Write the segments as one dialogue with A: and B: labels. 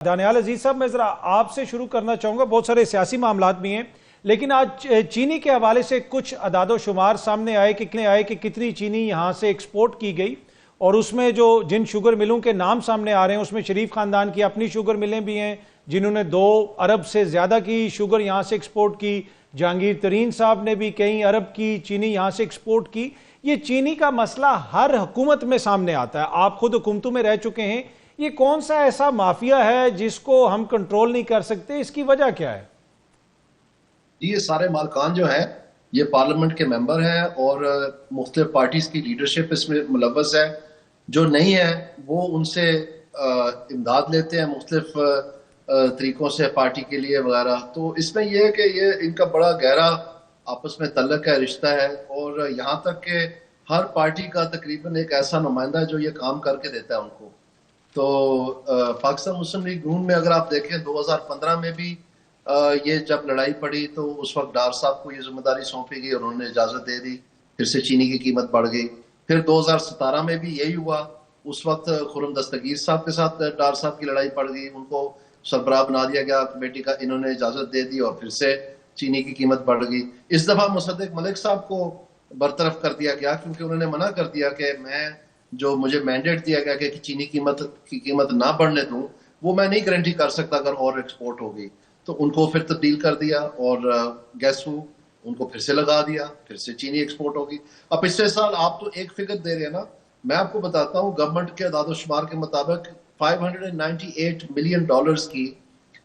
A: دانیال عزیز صاحب، میں ذرا آپ سے شروع کرنا چاہوں گا. بہت سارے سیاسی معاملات بھی ہیں، لیکن آج چینی کے حوالے سے کچھ اعداد و شمار سامنے آئے کہ کتنی چینی یہاں سے ایکسپورٹ کی گئی، اور اس میں جن شوگر ملوں کے نام سامنے آ رہے ہیں اس میں شریف خاندان کی اپنی شوگر ملیں بھی ہیں جنہوں نے 2 ارب سے زیادہ کی شوگر یہاں سے ایکسپورٹ کی. جہانگیر ترین صاحب نے بھی کئی ارب کی چینی یہاں سے ایکسپورٹ کی. یہ چینی کا مسئلہ ہر حکومت میں سامنے آتا ہے، آپ خود حکومتوں میں رہ چکے ہیں. یہ کون سا ایسا مافیا ہے جس کو ہم کنٹرول نہیں کر سکتے؟ اس کی وجہ کیا ہے؟
B: یہ سارے مالکان جو ہیں یہ پارلیمنٹ کے ممبر ہیں اور مختلف پارٹیز کی لیڈرشپ اس میں ملوث ہے. جو نہیں ہے وہ ان سے امداد لیتے ہیں مختلف طریقوں سے پارٹی کے لیے وغیرہ. تو اس میں یہ ہے کہ یہ ان کا بڑا گہرا آپس میں تعلق ہے، رشتہ ہے، اور یہاں تک کہ ہر پارٹی کا تقریباً ایک ایسا نمائندہ ہے جو یہ کام کر کے دیتا ہے ان کو. تو پاکستان مسلم لیگ نون میں اگر آپ دیکھیں 2015 میں بھی یہ جب لڑائی پڑی تو اس وقت ڈار صاحب کو یہ ذمہ داری سونپی گئی اور انہوں نے اجازت دے دی، پھر سے چینی کی قیمت بڑھ گئی. پھر 2017 میں بھی یہی ہوا، اس وقت خرم دستگیر صاحب کے ساتھ ڈار صاحب کی لڑائی پڑ گئی، ان کو سربراہ بنا دیا گیا کمیٹی کا، انہوں نے اجازت دے دی اور پھر سے چینی کی قیمت بڑھ گئی. اس دفعہ مصدق ملک صاحب کو برطرف کر دیا گیا کیونکہ انہوں نے منع کر دیا کہ میں جو مجھے مینڈیٹ دیا گیا کہ چینی کی قیمت نہ بڑھنے دوں وہ میں نہیں گارنٹی کر سکتا اگر اور ایکسپورٹ ہوگی. تو ان کو پھر تبدیل کر دیا اور گیس ہو ان کو پھر سے لگا دیا، پھر سے چینی ایکسپورٹ ہوگی. اب پچھلے سال آپ تو ایک فگر دے رہے ہیں نا، میں آپ کو بتاتا ہوں گورنمنٹ کے اعداد و شمار کے مطابق $598 ملین کی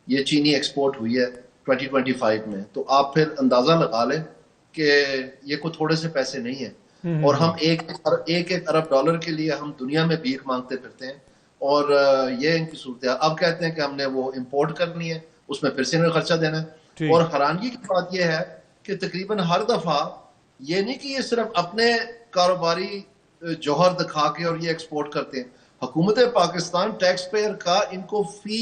B: یہ چینی ایکسپورٹ ہوئی ہے 2025 میں. تو آپ پھر اندازہ لگا لیں کہ یہ کوئی تھوڑے سے پیسے نہیں ہیں، اور ہم ایک ارب ڈالر کے لیے ہم دنیا میں بھیک مانگتے پھرتے ہیں. اور یہ ان کی صورتحال. اب کہتے ہیں کہ ہم نے وہ امپورٹ کرنی ہے، اس میں پھر سے انہیں خرچہ دینا ہے. اور حیرانگی کی بات یہ ہے کہ تقریباً ہر دفعہ یہ نہیں کہ یہ صرف اپنے کاروباری جوہر دکھا کے اور یہ ایکسپورٹ کرتے ہیں. حکومت پاکستان ٹیکس پیئر کا ان کو فی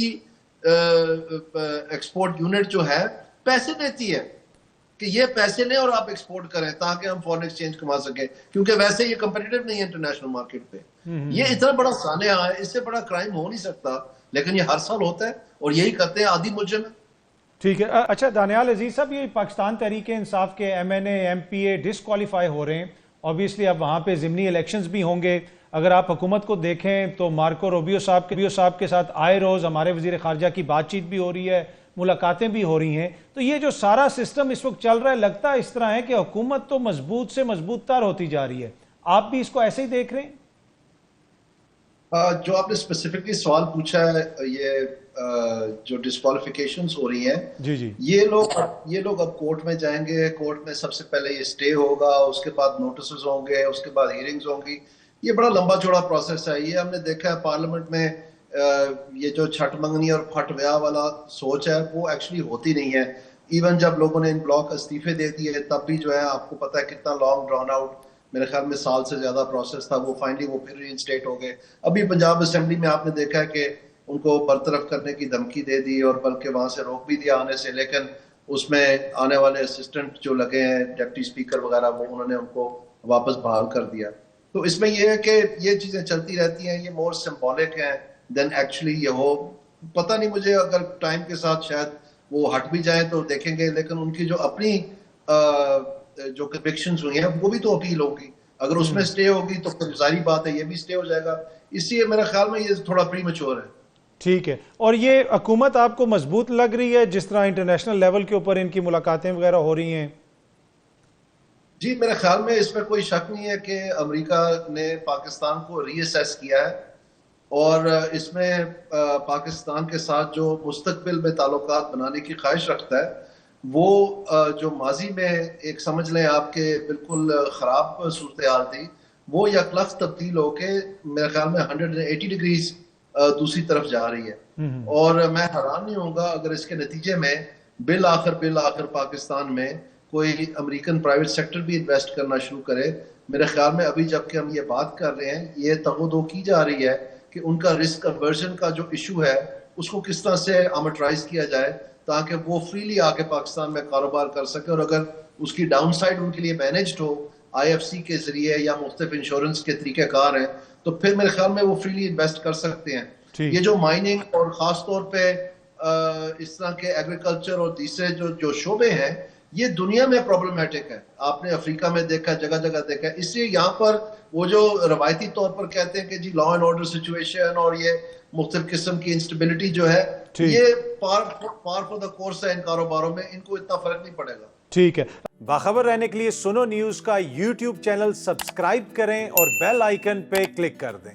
B: ایکسپورٹ یونٹ جو ہے پیسے دیتی ہے کہ یہ پیسے لیں اور آپ ایکسپورٹ کریں تاکہ ہم فورن ایکسچینج کما سکیں، کیونکہ ویسے یہ کمپیٹیٹو نہیں ہے انٹرنیشنل مارکیٹ پہ. یہ اتنا بڑا سانحہ ہے، اس سے بڑا کرائم ہو نہیں سکتا، لیکن یہ ہر سال ہوتا ہے اور یہی کرتے ہیں عادی مجرم.
A: ٹھیک ہے. اچھا دانیال عزیز صاحب، یہ پاکستان تحریک انصاف کے M N A M P A disqualify ہو رہے ہیں. اوبیسلی اب وہاں پہ ضمنی الیکشنز بھی ہوں گے. اگر آپ حکومت کو دیکھیں تو مارکو روبیو صاحب کے ساتھ آئے روز ہمارے وزیر خارجہ کی بات چیت بھی ہو رہی ہے، ملاقاتیں بھی ہو رہی ہیں. تو یہ جو سارا سسٹم اس وقت چل رہا ہے، لگتا ہے اس طرح ہے کہ حکومت تو مضبوط سے مضبوط تر ہوتی جا رہی ہے. آپ بھی اس کو ایسے ہی دیکھ رہے ہیں؟
B: جو آپ نے اسپیسیفکلی سوال پوچھا ہے، یہ جو ڈسکوالیفیکیشنز ہو رہی ہیں،
A: جی
B: یہ لوگ اب کورٹ میں جائیں گے. کورٹ میں سب سے پہلے یہ سٹے ہوگا، اس کے بعد نوٹسز ہوں گے، اس کے بعد ہیئرنگز ہوں گی. یہ بڑا لمبا چوڑا پروسیس ہے. یہ ہم نے دیکھا ہے پارلیمنٹ میں یہ جو چھٹ منگنی اور پھٹ ویا والا سوچ ہے وہ ایکچولی ہوتی نہیں ہے. ایون جب لوگوں نے ان بلاک استعفے دے دیے تب بھی جو ہے آپ کو پتا ہے کتنا لانگ ڈراؤن آؤٹ، میرے خیال میں سال سے زیادہ پروسیس تھا. وہ فائنلی وہ پھر ری انسٹیٹ ہو گئے. ابھی پنجاب اسمبلی میں آپ نے دیکھا ہے کہ ان کو برطرف کرنے کی دھمکی دے دی اور بلکہ وہاں سے روک بھی دیا آنے سے، لیکن اس میں آنے والے اسسٹنٹ جو لگے ہیں ڈپٹی اسپیکر وغیرہ وہ انہوں نے ان کو واپس بحال کر دیا. تو اس میں یہ ہے کہ یہ چیزیں چلتی رہتی ہیں، یہ مور سمبولک ہیں دین ایکچولی یہ ہو. پتہ نہیں مجھے، اگر ٹائم کے ساتھ شاید وہ ہٹ بھی جائیں تو دیکھیں گے، لیکن ان کی جو اپنی جو کنوکشنز ہوئی ہیں وہ بھی تو اپیل ہوگی. اگر اس میں سٹے ہوگی تو پھر ظاہری بات ہے یہ بھی سٹے ہو جائے گا. اس لیے میرے خیال میں یہ تھوڑا پری میچور ہے.
A: ٹھیک ہے. اور یہ حکومت آپ کو مضبوط لگ رہی ہے جس طرح انٹرنیشنل لیول کے اوپر ان کی ملاقاتیں وغیرہ ہو رہی ہیں؟
B: جی میرے خیال میں اس میں کوئی شک نہیں ہے کہ امریکہ نے پاکستان کو ری اسیس کیا ہے اور اس میں پاکستان کے ساتھ جو مستقبل میں تعلقات بنانے کی خواہش رکھتا ہے، وہ جو ماضی میں ایک سمجھ لیں آپ کے بالکل خراب صورتحال تھی وہ یکلخت تبدیل ہو کے میرے خیال میں 180 ڈگریز دوسری طرف جا رہی ہے. اور میں حیران نہیں ہوں گا اگر اس کے نتیجے میں بالآخر پاکستان میں کوئی امریکن پرائیویٹ سیکٹر بھی انویسٹ کرنا شروع کرے. میرے خیال میں ابھی جب کہ ہم یہ بات کر رہے ہیں یہ تغدو کی جا رہی ہے کہ ان کا رسک اورژن کا جو ایشو ہے اس کو کس طرح سے امورٹائز کیا جائے تاکہ وہ فریلی آ کے پاکستان میں کاروبار کر سکے. اور اگر اس کی ڈاؤن سائڈ ان کے لیے managed who I F C کے ذریعے یا مختلف انشورنس کے طریقہ کار ہیں تو پھر میرے خیال میں وہ فریلی انویسٹ کر سکتے ہیں. یہ جو مائننگ اور خاص طور پہ اس طرح کے ایگریکلچر اور دوسرے جو شعبے ہیں یہ دنیا میں پرابلمٹک ہے. آپ نے افریقہ میں دیکھا, جگہ جگہ دیکھا. اس لیے یہاں پر وہ جو روایتی طور پر کہتے ہیں کہ جی لا اینڈ آرڈر سچویشن اور یہ مختلف قسم کی انسٹیبلٹی جو ہے یہ پار فور دا کورس ہے ان کاروباروں میں, ان کو اتنا فرق نہیں پڑے گا.
A: ٹھیک ہے. باخبر رہنے کے لیے سنو نیوز کا یوٹیوب چینل سبسکرائب کریں اور بیل آئیکن پہ کلک کر دیں.